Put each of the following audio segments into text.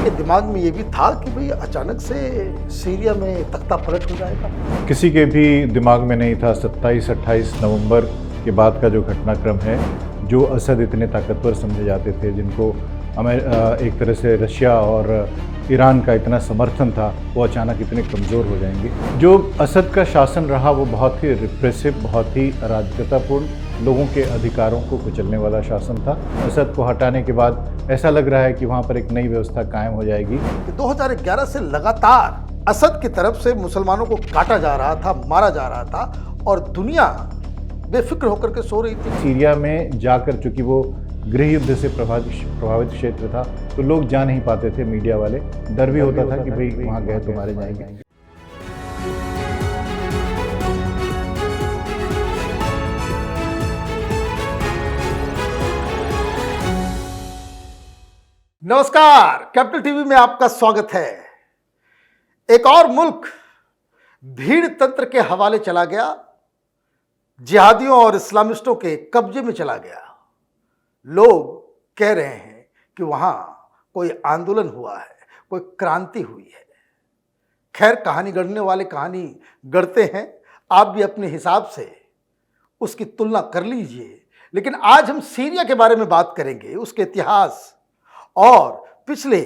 के दिमाग में ये भी था कि भाई अचानक से सीरिया में तख्ता पलट हो जाएगा? किसी के भी दिमाग में नहीं था 27-28 नवंबर के बाद का जो घटनाक्रम है, जो असद इतने ताकतवर समझे जाते थे, जिनको एक तरह से रशिया और ईरान का इतना समर्थन था, वो अचानक इतने कमज़ोर हो जाएंगे। जो असद का शासन रहा वो बहुत ही रिप्रेसिव, बहुत ही अराजकतापूर्ण, लोगों के अधिकारों को कुचलने वाला शासन था। असद को हटाने के बाद ऐसा लग रहा है कि वहाँ पर एक नई व्यवस्था कायम हो जाएगी। 2011 से लगातार असद की तरफ से मुसलमानों को काटा जा रहा था, मारा जा रहा था और दुनिया बेफिक्र होकर के सो रही थी। सीरिया में जाकर, चूंकि वो गृह युद्ध से प्रभावित क्षेत्र था, तो लोग जा नहीं पाते थे, मीडिया वाले। डर भी होता था कि भाई वहाँ गए तो मारे जाएंगे। नमस्कार, कैपिटल टीवी में आपका स्वागत है। एक और मुल्क भीड़ तंत्र के हवाले चला गया, जिहादियों और इस्लामिस्टों के कब्जे में चला गया। लोग कह रहे हैं कि वहां कोई आंदोलन हुआ है, कोई क्रांति हुई है। खैर, कहानी गढ़ने वाले कहानी गढ़ते हैं, आप भी अपने हिसाब से उसकी तुलना कर लीजिए। लेकिन आज हम सीरिया के बारे में बात करेंगे, उसके इतिहास और पिछले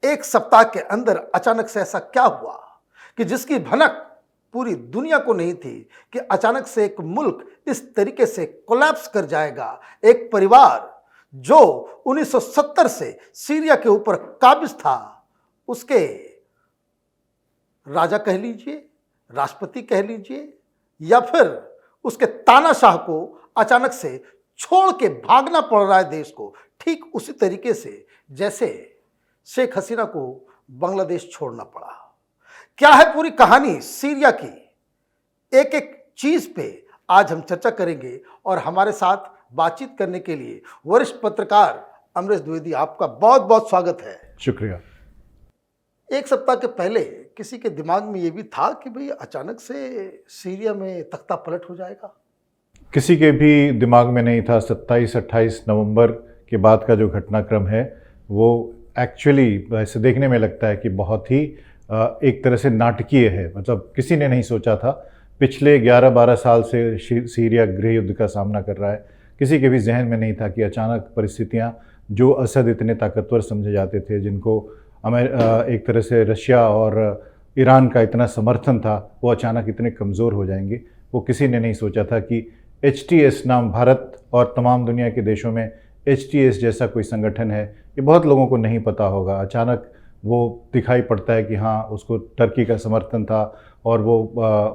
एक सप्ताह के अंदर अचानक से ऐसा क्या हुआ कि जिसकी भनक पूरी दुनिया को नहीं थी कि अचानक से एक मुल्क इस तरीके से कोलैप्स कर जाएगा। एक परिवार जो 1970 से सीरिया के ऊपर काबिज था, उसके राजा कह लीजिए, राष्ट्रपति कह लीजिए, या फिर उसके तानाशाह को अचानक से छोड़ के भागना पड़ रहा है देश को। ठीक उसी तरीके से जैसे शेख हसीना को बांग्लादेश छोड़ना पड़ा। क्या है पूरी कहानी सीरिया की, एक एक चीज पे आज हम चर्चा करेंगे। और हमारे साथ बातचीत करने के लिए वरिष्ठ पत्रकार अमरेश द्विवेदी, आपका बहुत बहुत स्वागत है। शुक्रिया। एक सप्ताह के पहले किसी के दिमाग में ये भी था कि भाई अचानक से सीरिया में तख्ता पलट हो जाएगा? किसी के भी दिमाग में नहीं था 27-28 नवंबर के बाद का जो घटनाक्रम है, वो एक्चुअली ऐसे देखने में लगता है कि बहुत ही एक तरह से नाटकीय है। मतलब किसी ने नहीं सोचा था। पिछले 11-12 साल से सीरिया गृह युद्ध का सामना कर रहा है। किसी के भी जहन में नहीं था कि अचानक परिस्थितियां, जो असद इतने ताकतवर समझे जाते थे, जिनको एक तरह से रशिया और ईरान का इतना समर्थन था, वो अचानक इतने कमज़ोर हो जाएंगे। वो किसी ने नहीं सोचा था कि HTS नाम, भारत और तमाम दुनिया के देशों में HTS जैसा कोई संगठन है, ये बहुत लोगों को नहीं पता होगा। अचानक वो दिखाई पड़ता है कि हाँ, उसको टर्की का समर्थन था और वो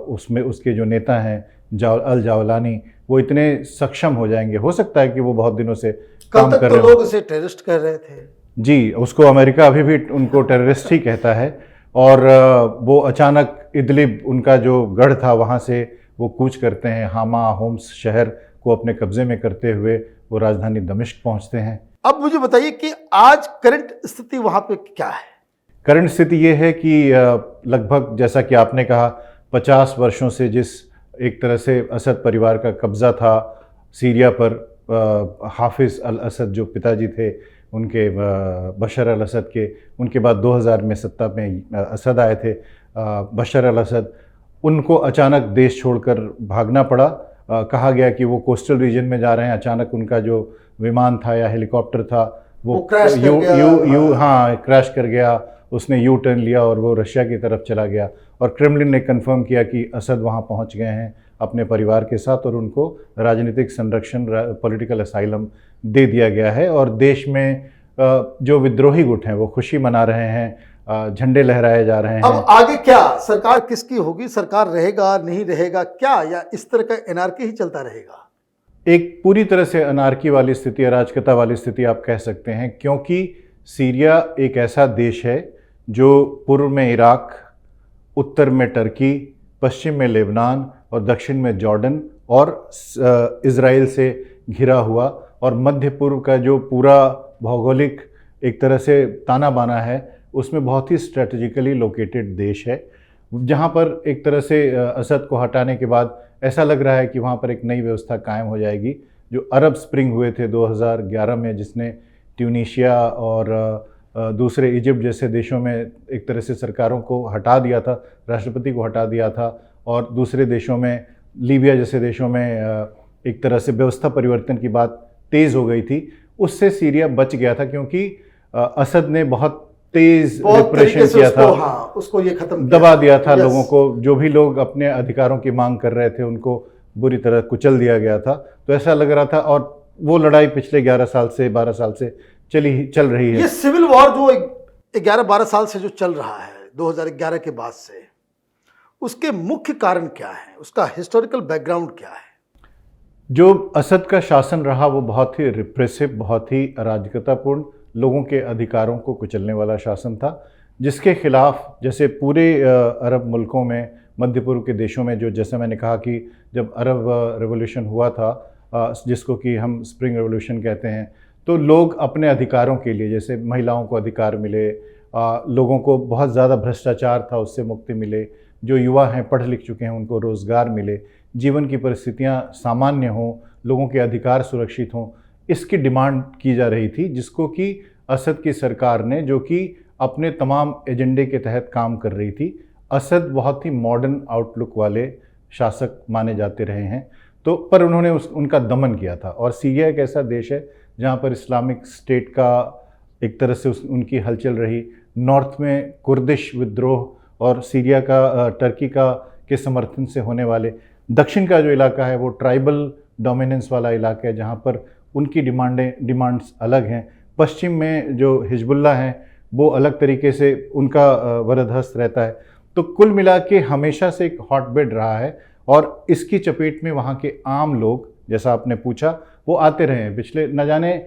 उसमें उसके जो नेता हैं अल जावलानी, वो इतने सक्षम हो जाएंगे। हो सकता है कि वो बहुत दिनों से काम कर रहे हो। लोग उसे टेररिस्ट कह रहे थे। जी, उसको अमेरिका अभी भी उनको टेररिस्ट ही कहता है। और वो अचानक इदलिब, उनका जो गढ़ था, वहाँ से वो कूच करते हैं। हामा होम्स शहर को अपने कब्जे में करते हुए वो राजधानी दमिश्क पहुंचते हैं। अब मुझे बताइए कि आज करंट स्थिति वहां पे क्या है? करंट स्थिति ये है कि लगभग, जैसा कि आपने कहा, 50 वर्षों से जिस एक तरह से असद परिवार का कब्जा था सीरिया पर, हाफिज अल असद जो पिताजी थे उनके, बशर अल असद के, उनके बाद 2000 में सत्ता में असद आए थे, बशर अल असद, उनको अचानक देश छोड़कर भागना पड़ा। कहा गया कि वो कोस्टल रीजन में जा रहे हैं। अचानक उनका जो विमान था या हेलीकॉप्टर था वो क्रैश कर गया। उसने यू टर्न लिया और वो रशिया की तरफ चला गया। और क्रेमलिन ने कंफर्म किया कि असद वहाँ पहुँच गए हैं अपने परिवार के साथ, और उनको राजनीतिक संरक्षण, पॉलिटिकल असाइलम दे दिया गया है। और देश में जो विद्रोही गुट हैं वो खुशी मना रहे हैं, झंडे लहराए जा रहे हैं। अब आगे क्या, सरकार किसकी होगी? सरकार रहेगा, नहीं रहेगा क्या, या इस तरह का एनार्की ही चलता रहेगा? एक पूरी तरह से अनार्की वाली स्थिति, अराजकता वाली स्थिति आप कह सकते हैं, क्योंकि सीरिया एक ऐसा देश है जो पूर्व में इराक, उत्तर में टर्की, पश्चिम में लेबनान और दक्षिण में जॉर्डन और इज़राइल से घिरा हुआ, और मध्य पूर्व का जो पूरा भौगोलिक एक तरह से ताना बाना है, उसमें बहुत ही स्ट्रेटेजिकली लोकेटेड देश है, जहाँ पर एक तरह से असद को हटाने के बाद ऐसा लग रहा है कि वहाँ पर एक नई व्यवस्था कायम हो जाएगी। जो अरब स्प्रिंग हुए थे 2011 में, जिसने ट्यूनीशिया और दूसरे इजिप्ट जैसे देशों में एक तरह से सरकारों को हटा दिया था, राष्ट्रपति को हटा दिया था, और दूसरे देशों में लीबिया जैसे देशों में एक तरह से व्यवस्था परिवर्तन की बात तेज़ हो गई थी। उससे सीरिया बच गया था क्योंकि असद ने बहुत तेज रिप्रेशन किया था, उसको ये खत्म दबा दिया था लोगों को। जो भी लोग अपने अधिकारों की मांग कर रहे थे उनको बुरी तरह कुचल दिया गया था। तो ऐसा लग रहा था, और वो लड़ाई पिछले 11 साल से 12 साल से चल रही है। ये सिविल वॉर जो 11-12 साल से जो चल रहा है 2011 के बाद से, उसके मुख्य कारण क्या है, उसका हिस्टोरिकल बैकग्राउंड क्या है? जो असद का शासन रहा वो बहुत ही रिप्रेसिव, बहुत ही अराजकतापूर्ण, लोगों के अधिकारों को कुचलने वाला शासन था, जिसके खिलाफ जैसे पूरे अरब मुल्कों में, मध्य पूर्व के देशों में, जो जैसे मैंने कहा कि जब अरब रेवोल्यूशन हुआ था, जिसको कि हम स्प्रिंग रेवोल्यूशन कहते हैं, तो लोग अपने अधिकारों के लिए, जैसे महिलाओं को अधिकार मिले, लोगों को बहुत ज़्यादा भ्रष्टाचार था उससे मुक्ति मिले, जो युवा हैं पढ़ लिख चुके हैं उनको रोज़गार मिले, जीवन की परिस्थितियां सामान्य हों, लोगों के अधिकार सुरक्षित हों, इसकी डिमांड की जा रही थी, जिसको कि असद की सरकार ने, जो कि अपने तमाम एजेंडे के तहत काम कर रही थी। असद बहुत ही मॉडर्न आउटलुक वाले शासक माने जाते रहे हैं, तो पर उन्होंने उनका दमन किया था। और सीरिया एक ऐसा देश है जहाँ पर इस्लामिक स्टेट का एक तरह से उनकी हलचल रही। नॉर्थ में कुर्दिश विद्रोह और सीरिया का टर्की का के समर्थन से होने वाले, दक्षिण का जो इलाका है वो ट्राइबल डोमिनेंस वाला इलाका है जहाँ पर उनकी डिमांड्स अलग हैं। पश्चिम में जो हिजबुल्लाह हैं वो अलग तरीके से उनका वरदहस्त रहता है। तो कुल मिला के हमेशा से एक हॉटबेड रहा है, और इसकी चपेट में वहाँ के आम लोग, जैसा आपने पूछा, वो आते रहे हैं। पिछले न जाने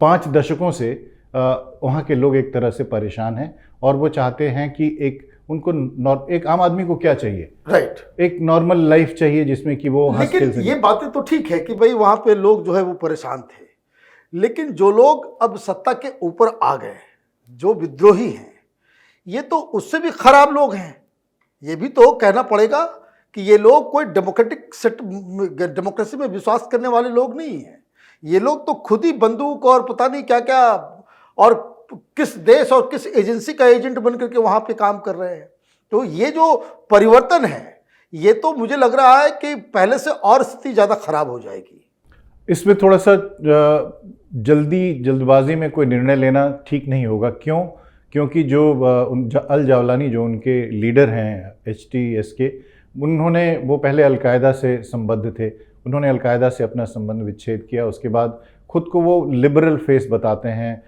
5 दशकों से वहाँ के लोग एक तरह से परेशान हैं, और वो चाहते हैं कि एक आम आदमी को क्या चाहिए, राइट, एक नॉर्मल लाइफ चाहिए जिसमें कि वो हंस खेल सके। ये बातें तो ठीक है कि भाई वहाँ पे लोग जो है वो परेशान थे, लेकिन जो लोग अब सत्ता के ऊपर आ गए, जो विद्रोही हैं, ये तो उससे भी खराब लोग हैं। ये भी तो कहना पड़ेगा कि ये लोग कोई डेमोक्रेसी में विश्वास करने वाले लोग नहीं हैं। ये लोग तो खुद ही बंदूक और पता नहीं क्या क्या, और किस देश और किस एजेंसी का एजेंट बन करके वहाँ पे काम कर रहे हैं। तो ये जो परिवर्तन है, ये तो मुझे लग रहा है कि पहले से और स्थिति ज़्यादा खराब हो जाएगी। इसमें थोड़ा सा जल्दबाजी में कोई निर्णय लेना ठीक नहीं होगा। क्योंकि जो अल जावलानी जो उनके लीडर हैं HTS के, वो पहले अलकायदा से संबद्ध थे। उन्होंने अलकायदा से अपना संबंध विच्छेद किया। उसके बाद खुद को वो लिबरल फेस बताते हैं,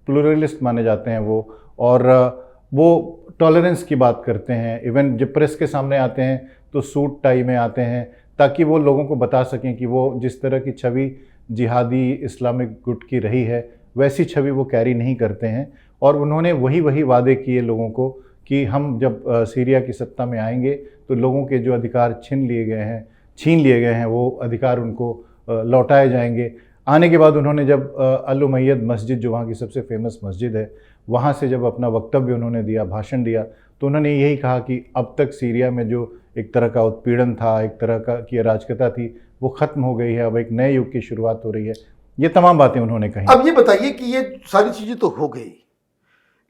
प्लूरलिस्ट माने जाते हैं वो, और वो टॉलरेंस की बात करते हैं। इवन जब प्रेस के सामने आते हैं तो सूट टाई में आते हैं, ताकि वो लोगों को बता सकें कि वो जिस तरह की छवि जिहादी इस्लामिक गुट की रही है, वैसी छवि वो कैरी नहीं करते हैं। और उन्होंने वही वादे किए लोगों को कि हम जब सीरिया की सत्ता में आएंगे तो लोगों के जो अधिकार छीन लिए गए हैं वो अधिकार उनको लौटाए जाएंगे। आने के बाद उन्होंने जब अल उमैयद मस्जिद, जो वहाँ की सबसे फेमस मस्जिद है, वहाँ से जब अपना वक्तव्य उन्होंने दिया, भाषण दिया, तो उन्होंने यही कहा कि अब तक सीरिया में जो एक तरह का उत्पीड़न था, एक तरह की अराजकता थी, वो ख़त्म हो गई है, अब एक नए युग की शुरुआत हो रही है। ये तमाम बातें उन्होंने कही। अब ये बताइए कि ये सारी चीज़ें तो हो गई,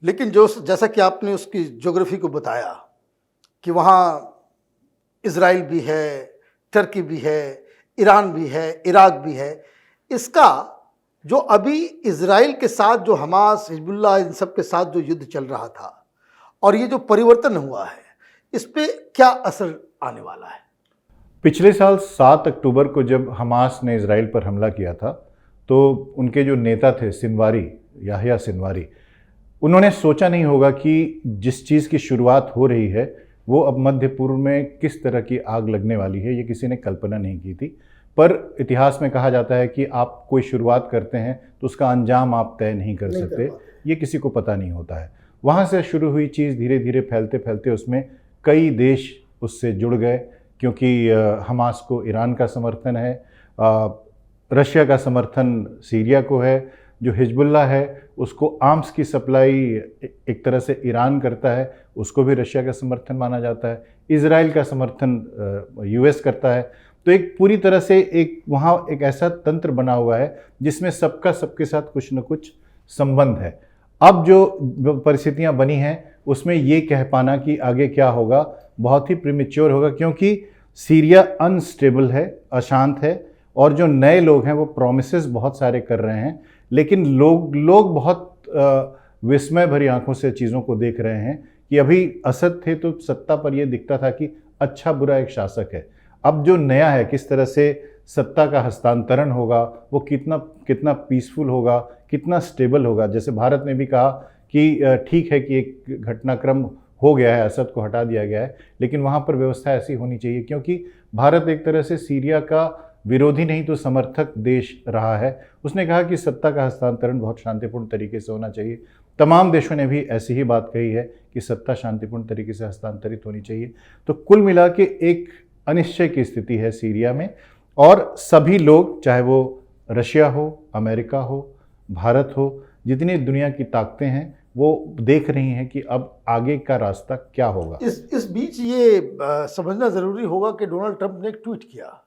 लेकिन जैसा कि आपने उसकी ज्योग्राफी को बताया कि वहाँ इजराइल भी है, टर्की भी है, ईरान भी है, इराक भी है, इसका जो अभी इजराइल के साथ जो हमास, हिजबुल्लाह, इन सब के साथ जो युद्ध चल रहा था, और ये जो परिवर्तन हुआ है, इस पे क्या असर आने वाला है? पिछले साल 7 अक्टूबर को जब हमास ने इजराइल पर हमला किया था, तो उनके जो नेता थे याह्या सिनवारी, उन्होंने सोचा नहीं होगा कि जिस चीज़ की शुरुआत हो रही है वो अब मध्य पूर्व में किस तरह की आग लगने वाली है। ये किसी ने कल्पना नहीं की थी। पर इतिहास में कहा जाता है कि आप कोई शुरुआत करते हैं तो उसका अंजाम आप तय नहीं कर सकते, ये किसी को पता नहीं होता है। वहाँ से शुरू हुई चीज़ धीरे धीरे फैलते फैलते उसमें कई देश उससे जुड़ गए, क्योंकि हमास को ईरान का समर्थन है, रशिया का समर्थन सीरिया को है, जो हिजबुल्लाह है उसको आर्म्स की सप्लाई एक तरह से ईरान करता है, उसको भी रशिया का समर्थन माना जाता है, इजराइल का समर्थन US करता है। तो एक पूरी तरह से वहाँ एक ऐसा तंत्र बना हुआ है जिसमें सबका सबके साथ कुछ न कुछ संबंध है। अब जो परिस्थितियां बनी हैं उसमें ये कह पाना कि आगे क्या होगा बहुत ही प्रीमेच्योर होगा, क्योंकि सीरिया अनस्टेबल है, अशांत है, और जो नए लोग हैं वो प्रोमिसेस बहुत सारे कर रहे हैं, लेकिन लोग बहुत विस्मय भरी आंखों से चीज़ों को देख रहे हैं कि अभी असद थे तो सत्ता पर यह दिखता था कि अच्छा बुरा एक शासक है। अब जो नया है, किस तरह से सत्ता का हस्तांतरण होगा, वो कितना पीसफुल होगा, कितना स्टेबल होगा। जैसे भारत ने भी कहा कि ठीक है कि एक घटनाक्रम हो गया है, असद को हटा दिया गया है, लेकिन वहाँ पर व्यवस्था ऐसी होनी चाहिए, क्योंकि भारत एक तरह से सीरिया का विरोधी नहीं तो समर्थक देश रहा है। उसने कहा कि सत्ता का हस्तांतरण बहुत शांतिपूर्ण तरीके से होना चाहिए। तमाम देशों ने भी ऐसी ही बात कही है कि सत्ता शांतिपूर्ण तरीके से हस्तांतरित होनी चाहिए। तो कुल मिला के एक अनिश्चय की स्थिति है सीरिया में, और सभी लोग, चाहे वो रशिया हो, अमेरिका हो, भारत हो, जितनी दुनिया की ताकतें हैं वो देख रही हैं कि अब आगे का रास्ता क्या होगा। इस बीच ये समझना ज़रूरी होगा कि डोनाल्ड ट्रंप ने एक ट्वीट किया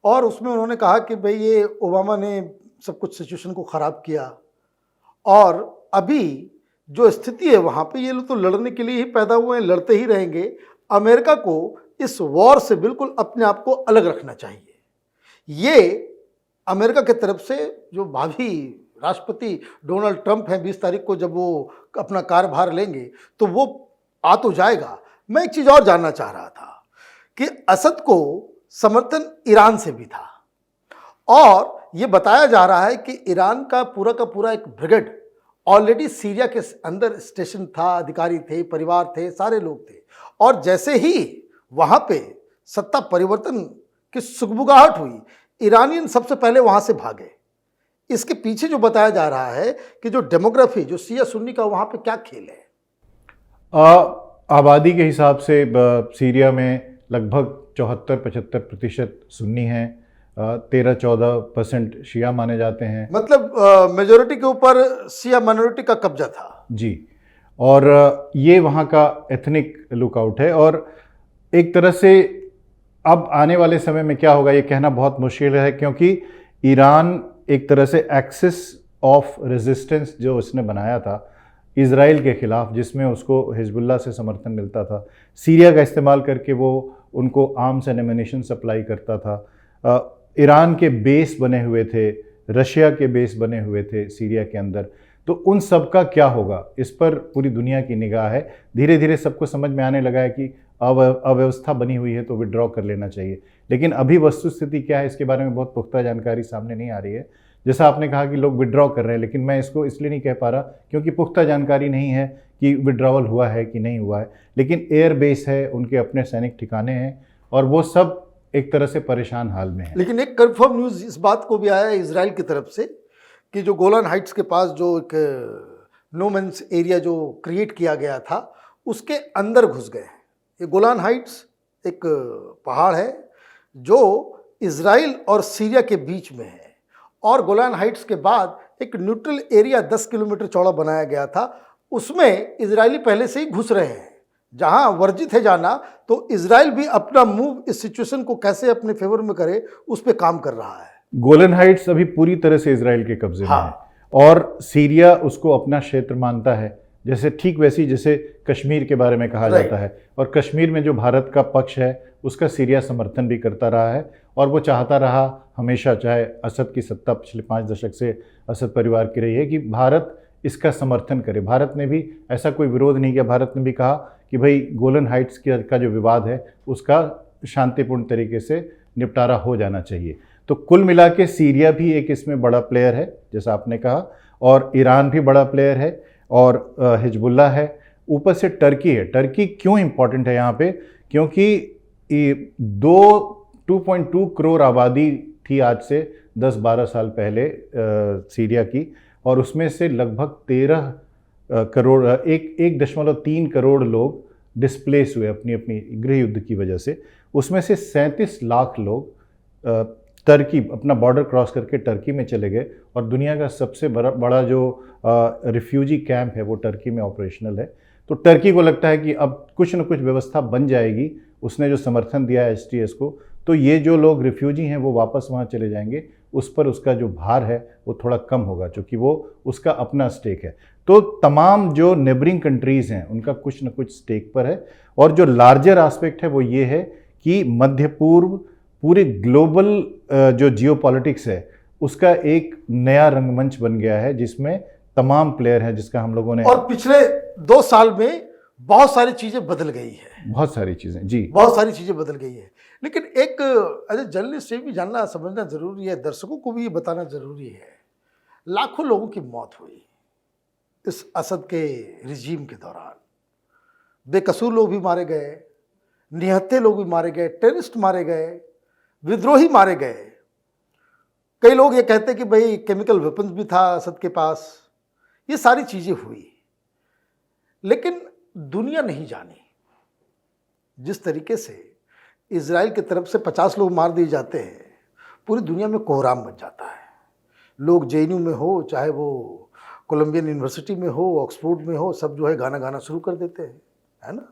और उसमें उन्होंने कहा कि भाई ये ओबामा ने सब कुछ सिचुएशन को ख़राब किया, और अभी जो स्थिति है वहाँ पे ये लोग तो लड़ने के लिए ही पैदा हुए हैं, लड़ते ही रहेंगे। अमेरिका को इस वॉर से बिल्कुल अपने आप को अलग रखना चाहिए। ये अमेरिका की तरफ से जो भावी राष्ट्रपति डोनाल्ड ट्रंप हैं, 20 तारीख को जब वो अपना कार्यभार लेंगे तो वो आ तो जाएगा। मैं एक चीज़ और जानना चाह रहा था कि असद को समर्थन ईरान से भी था, और ये बताया जा रहा है कि ईरान का पूरा एक ब्रिगेड ऑलरेडी सीरिया के अंदर स्टेशन था, अधिकारी थे, परिवार थे, सारे लोग थे, और जैसे ही वहाँ पे सत्ता परिवर्तन की सुगबुगाहट हुई, ईरानियन सबसे पहले वहाँ से भागे। इसके पीछे जो बताया जा रहा है कि जो डेमोग्राफी, जो शिया सुन्नी का वहाँ पे क्या खेल है? आबादी के हिसाब से सीरिया में लगभग 74-75% सुन्नी हैं, 13-14% शिया माने जाते हैं। मतलब मेजोरिटी के ऊपर शिया माइनॉरिटी का कब्जा था जी। और ये वहाँ का एथनिक लुकआउट है, और एक तरह से अब आने वाले समय में क्या होगा ये कहना बहुत मुश्किल है, क्योंकि ईरान एक तरह से एक्सिस ऑफ रेजिस्टेंस जो उसने बनाया था इज़राइल के ख़िलाफ़, जिसमें उसको हिजबुल्लाह से समर्थन मिलता था, सीरिया का इस्तेमाल करके वो उनको आर्म्स एंड एमिनेशन सप्लाई करता था। ईरान के बेस बने हुए थे, रशिया के बेस बने हुए थे सीरिया के अंदर। तो उन सब का क्या होगा, इस पर पूरी दुनिया की निगाह है। धीरे धीरे सबको समझ में आने लगा है कि अव्यवस्था बनी हुई है तो विड्रॉ कर लेना चाहिए। लेकिन अभी वस्तुस्थिति क्या है इसके बारे में बहुत पुख्ता जानकारी सामने नहीं आ रही है। जैसा आपने कहा कि लोग विड्रॉ कर रहे हैं, लेकिन मैं इसको इसलिए नहीं कह पा रहा क्योंकि पुख्ता जानकारी नहीं है कि विड्रॉवल हुआ है कि नहीं हुआ है। लेकिन एयर बेस है, उनके अपने सैनिक ठिकाने हैं, और वो सब एक तरह से परेशान हाल में है। लेकिन एक कंफर्म न्यूज़ इस बात को भी आया है इजराइल की तरफ से कि जो गोलान हाइट्स के पास जो एक नो मैंस एरिया जो क्रिएट किया गया था उसके अंदर घुस गए हैं। ये गोलान हाइट्स एक पहाड़ है जो इजराइल और सीरिया के बीच में है, और गोलान हाइट्स के बाद एक न्यूट्रल एरिया 10 किलोमीटर चौड़ा बनाया गया था, उसमें इजरायली पहले से ही घुस रहे हैं। जहां वर्जित है जाना, तो इजराइल भी अपना मूव इस सिचुएशन को कैसे अपने फेवर में करे उस पर काम कर रहा है। गोलन हाइट्स अभी पूरी तरह से इजराइल के कब्जे में है, और सीरिया उसको अपना क्षेत्र मानता है, जैसे ठीक वैसी जैसे कश्मीर के बारे में कहा जाता है। और कश्मीर में जो भारत का पक्ष है उसका सीरिया समर्थन भी करता रहा है, और वो चाहता रहा हमेशा, चाहे असद की सत्ता पिछले 5 दशक से असद परिवार की रही है, कि भारत इसका समर्थन करे। भारत ने भी ऐसा कोई विरोध नहीं किया। भारत ने भी कहा कि भाई गोलन हाइट्स का जो विवाद है उसका शांतिपूर्ण तरीके से निपटारा हो जाना चाहिए। तो कुल मिला के सीरिया भी एक इसमें बड़ा प्लेयर है जैसा आपने कहा, और ईरान भी बड़ा प्लेयर है, और हिजबुल्लाह है, ऊपर से टर्की है। टर्की क्यों इम्पॉर्टेंट है यहाँ पे? क्योंकि 2.2 करोड़ आबादी थी आज से 10-12 साल पहले सीरिया की, और उसमें से लगभग 13 करोड़ 1.3 करोड़ लोग डिस्प्लेस हुए अपनी अपनी गृह युद्ध की वजह से। उसमें से 37 लाख लोग टर्की, अपना बॉर्डर क्रॉस करके टर्की में चले गए, और दुनिया का सबसे बड़ा जो रिफ्यूजी कैंप है वो टर्की में ऑपरेशनल है। तो टर्की को लगता है कि अब कुछ न कुछ व्यवस्था बन जाएगी, उसने जो समर्थन दिया है STS को, तो ये जो लोग रिफ्यूजी हैं वो वापस वहाँ चले जाएंगे, उस पर उसका जो भार है वो थोड़ा कम होगा, क्योंकि वो उसका अपना स्टेक है। तो तमाम जो नेबरिंग कंट्रीज़ हैं उनका कुछ न कुछ स्टेक पर है। और जो लार्जर एस्पेक्ट है वो ये है कि मध्य पूर्व पूरे ग्लोबल जो जियोपॉलिटिक्स है उसका एक नया रंगमंच बन गया है, जिसमें तमाम प्लेयर हैं, जिसका हम लोगों ने, और पिछले 2 साल में बहुत सारी चीजें बदल गई है, बहुत सारी चीज़ें, जी बहुत सारी चीजें बदल गई है। लेकिन एक एज ए जर्नलिस्ट ये भी जानना समझना जरूरी है, दर्शकों को भी ये बताना जरूरी है, लाखों लोगों की मौत हुई इस असद के रिजीम के दौरान। बेकसूर लोग भी मारे गए, निहत्थे लोग भी मारे गए, टेररिस्ट मारे गए, विद्रोही मारे गए। कई लोग ये कहते हैं कि भाई केमिकल वेपन्स भी था असद के पास। ये सारी चीजें हुई, लेकिन दुनिया नहीं जानी जिस तरीके से इजराइल की तरफ से 50 लोग मार दिए जाते हैं, पूरी दुनिया में कोहराम मच जाता है। लोग जेएनयू में हो, चाहे वो कोलंबियन यूनिवर्सिटी में हो, ऑक्सफोर्ड में हो, सब जो है गाना गाना शुरू कर देते हैं, है ना,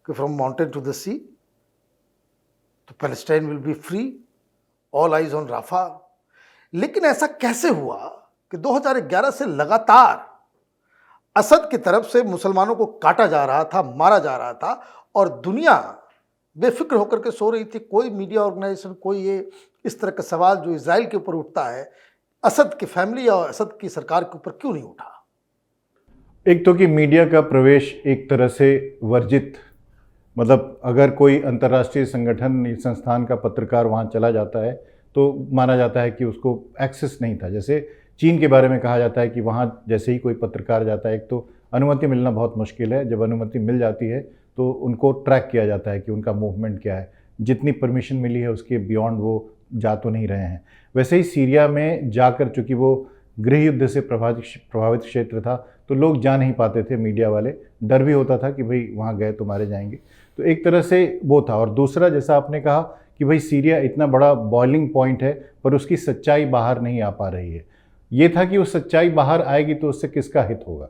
कि from mountain to the sea, तो Palestine will be free, all eyes on Rafah. लेकिन ऐसा कैसे हुआ कि 2011 से लगातार असद की तरफ से मुसलमानों को काटा जा रहा था, मारा जा रहा था, और दुनिया बेफिक्र होकर के सो रही थी। कोई मीडिया ऑर्गेनाइजेशन, कोई ये इस तरह का सवाल जो इजराइल के ऊपर उठता है, असद की फैमिली और असद की सरकार के ऊपर क्यों नहीं उठा? एक तो कि मीडिया का प्रवेश एक तरह से वर्जित, मतलब अगर कोई अंतर्राष्ट्रीय संगठन संस्थान का पत्रकार वहाँ चला जाता है तो माना जाता है कि उसको एक्सेस नहीं था। जैसे चीन के बारे में कहा जाता है कि वहाँ जैसे ही कोई पत्रकार जाता है, एक तो अनुमति मिलना बहुत मुश्किल है, जब अनुमति मिल जाती है तो उनको ट्रैक किया जाता है कि उनका मूवमेंट क्या है, जितनी परमिशन मिली है उसके बियॉन्ड वो जा तो नहीं रहे हैं। वैसे ही सीरिया में जाकर, चूँकि वो गृह युद्ध से प्रभावित क्षेत्र था, तो लोग जा नहीं पाते थे, मीडिया वाले, डर भी होता था कि भाई वहाँ गए तो मारे जाएंगे। तो एक तरह से वो था। और दूसरा, जैसा आपने कहा कि भाई सीरिया इतना बड़ा बॉइलिंग पॉइंट है पर उसकी सच्चाई बाहर नहीं आ पा रही है। ये था कि वो सच्चाई बाहर आएगी तो उससे किसका हित होगा?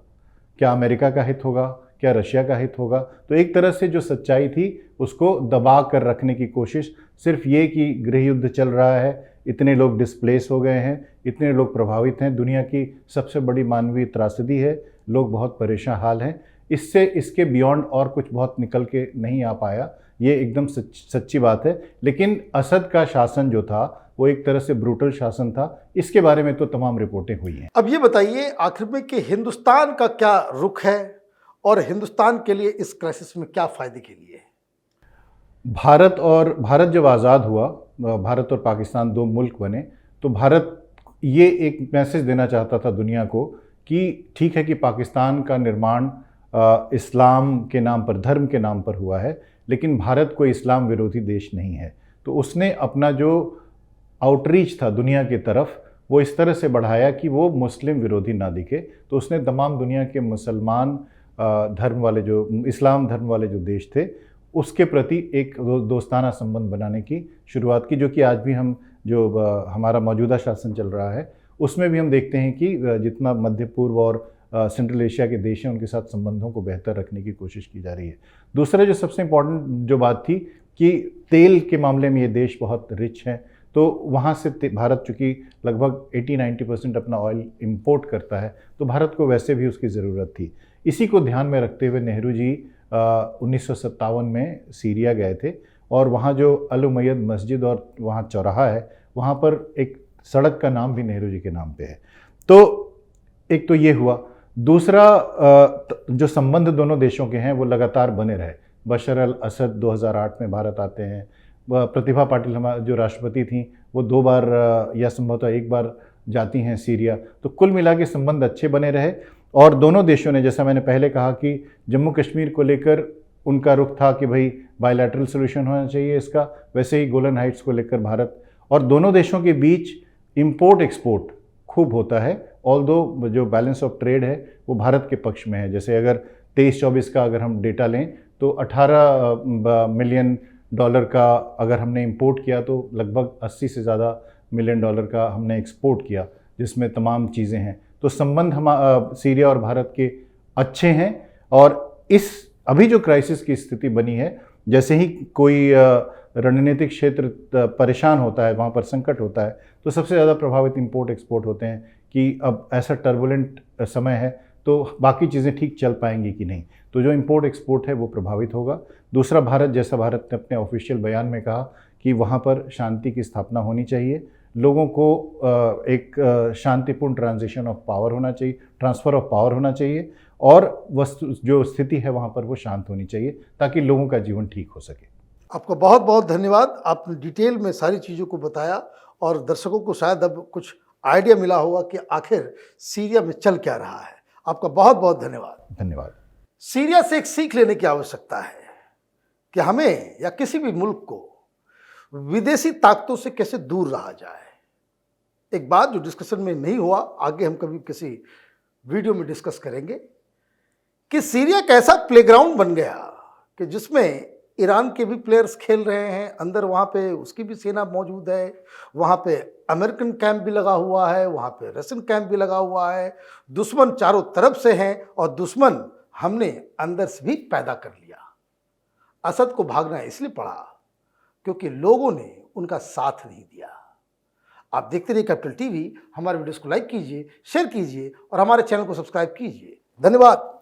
क्या अमेरिका का हित होगा? क्या रशिया का हित होगा? तो एक तरह से जो सच्चाई थी उसको दबा कर रखने की कोशिश, सिर्फ ये कि गृह युद्ध चल रहा है, इतने लोग डिस्प्लेस हो गए हैं, इतने लोग प्रभावित हैं, दुनिया की सबसे बड़ी मानवीय त्रासदी है, लोग बहुत परेशान हाल हैं, इससे इसके बियॉन्ड और कुछ बहुत निकल के नहीं आ पाया। ये एकदम सच्ची बात है। लेकिन असद का शासन जो था वो एक तरह से ब्रूटल शासन था, इसके बारे में तो तमाम रिपोर्टें हुई हैं। अब ये बताइए आखिर में कि हिंदुस्तान का क्या रुख है और हिंदुस्तान के लिए इस क्राइसिस में क्या फायदे के लिए है? भारत जब आज़ाद हुआ, भारत और पाकिस्तान 2 मुल्क बने, तो भारत ये एक मैसेज देना चाहता था दुनिया को कि ठीक है कि पाकिस्तान का निर्माण इस्लाम के नाम पर, धर्म के नाम पर हुआ है, लेकिन भारत कोई इस्लाम विरोधी देश नहीं है। तो उसने अपना जो आउटरीच था दुनिया की तरफ, वो इस तरह से बढ़ाया कि वो मुस्लिम विरोधी ना दिखे। तो उसने तमाम दुनिया के मुसलमान धर्म वाले, जो इस्लाम धर्म वाले जो देश थे, उसके प्रति एक दोस्ताना संबंध बनाने की शुरुआत की, जो कि आज भी हम जो हमारा मौजूदा शासन चल रहा है उसमें भी हम देखते हैं कि जितना मध्य पूर्व और सेंट्रल एशिया के देश हैं उनके साथ संबंधों को बेहतर रखने की कोशिश की जा रही है। दूसरा जो सबसे इम्पॉर्टेंट जो बात थी कि तेल के मामले में ये देश बहुत रिच हैं, तो वहाँ से भारत चूँकि लगभग 80-90% अपना ऑयल इंपोर्ट करता है, तो भारत को वैसे भी उसकी ज़रूरत थी। इसी को ध्यान में रखते हुए नेहरू जी 1957 में सीरिया गए थे, और वहाँ जो अल उमैयद मस्जिद और वहाँ चौराहा है, वहाँ पर एक सड़क का नाम भी नेहरू जी के नाम पे है। तो एक तो ये हुआ। दूसरा, जो संबंध दोनों देशों के हैं वो लगातार बने रहे। बशर अल असद 2008 में भारत आते हैं, प्रतिभा पाटिल हमारे जो राष्ट्रपति थी वो 2 बार या संभवतः 1 बार जाती हैं सीरिया। तो कुल मिला के संबंध अच्छे बने रहे, और दोनों देशों ने, जैसा मैंने पहले कहा कि जम्मू कश्मीर को लेकर उनका रुख था कि भाई बायलैटरल सोल्यूशन होना चाहिए इसका, वैसे ही गोलन हाइट्स को लेकर भारत और दोनों देशों के बीच इंपोर्ट एक्सपोर्ट खूब होता है। ऑल्दो जो बैलेंस ऑफ ट्रेड है वो भारत के पक्ष में है। जैसे अगर 23-24 का अगर हम डेटा लें तो 18 मिलियन डॉलर का अगर हमने इंपोर्ट किया, तो लगभग 80 से ज़्यादा मिलियन डॉलर का हमने एक्सपोर्ट किया, जिसमें तमाम चीज़ें हैं। तो संबंध हम सीरिया और भारत के अच्छे हैं। और इस अभी जो क्राइसिस की स्थिति बनी है, जैसे ही कोई रणनीतिक क्षेत्र परेशान होता है, वहाँ पर संकट होता है, तो सबसे ज़्यादा प्रभावित इंपोर्ट एक्सपोर्ट होते हैं कि अब ऐसा टर्बुलेंट समय है तो बाकी चीज़ें ठीक चल पाएंगी कि नहीं। तो जो इम्पोर्ट एक्सपोर्ट है वो प्रभावित होगा। दूसरा, भारत जैसा भारत ने अपने ऑफिशियल बयान में कहा कि वहाँ पर शांति की स्थापना होनी चाहिए, लोगों को एक शांतिपूर्ण ट्रांजिशन ऑफ पावर होना चाहिए, ट्रांसफ़र ऑफ पावर होना चाहिए, और वस्तु जो स्थिति है वहाँ पर वो शांत होनी चाहिए ताकि लोगों का जीवन ठीक हो सके। आपको बहुत बहुत धन्यवाद। आपने डिटेल में सारी चीज़ों को बताया और दर्शकों को शायद अब कुछ आइडिया मिला होगा कि आखिर सीरिया में चल क्या रहा है। आपका बहुत बहुत धन्यवाद। धन्यवाद। सीरिया से एक सीख लेने की आवश्यकता है कि हमें या किसी भी मुल्क को विदेशी ताकतों से कैसे दूर रहा जाए। एक बात जो डिस्कशन में नहीं हुआ, आगे हम कभी किसी वीडियो में डिस्कस करेंगे कि सीरिया एक ऐसा प्लेग्राउंड बन गया कि जिसमें ईरान के भी प्लेयर्स खेल रहे हैं, अंदर वहाँ पे उसकी भी सेना मौजूद है, वहाँ पे अमेरिकन कैंप भी लगा हुआ है, वहाँ पे रशियन कैंप भी लगा हुआ है। दुश्मन चारों तरफ से हैं और दुश्मन हमने अंदर से भी पैदा कर लिया। असद को भागना इसलिए पड़ा क्योंकि लोगों ने उनका साथ नहीं दिया। आप देखते रहिए कैपिटल टीवी। हमारे वीडियोस को लाइक कीजिए, शेयर कीजिए और हमारे चैनल को सब्सक्राइब कीजिए। धन्यवाद।